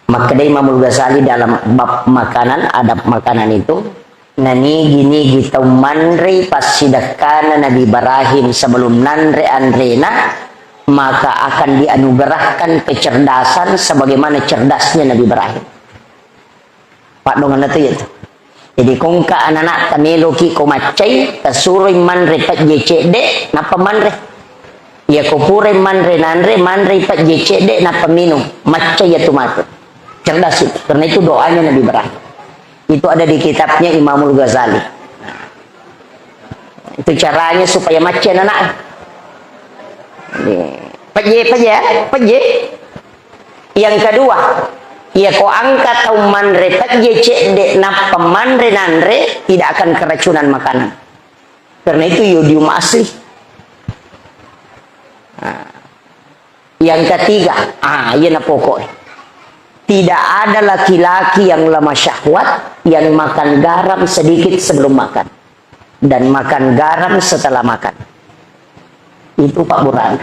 Maka Imam Ghazali dalam bab makanan, adab makanan itu, nani gini gitu manre pas sidakana Nabi Ibrahim sebelum nanre andrena, maka akan dianugerahkan kecerdasan sebagaimana cerdasnya Nabi Ibrahim. Pak dongan itu ya. Jadi kongka anak-anak kamelo ki ko macai kasuring manre pat JCD napa manre. Ya ko pure manre manre pat JCD napa minum macai ya tumatut. Cerdas itu. Karena itu doanya Nabi Ibrahim. Itu ada di kitabnya Imamul Ghazali. Itu caranya supaya macam anak. Peje. Yang kedua, ya kau angkat atau manre peje cek napa manre nanre tidak akan keracunan makanan. Karena itu yodium asli. Yang ketiga, iya na pokok. Tidak ada laki-laki yang lemah syahwat yang makan garam sedikit sebelum makan dan makan garam setelah makan. Itu Pak Burhan.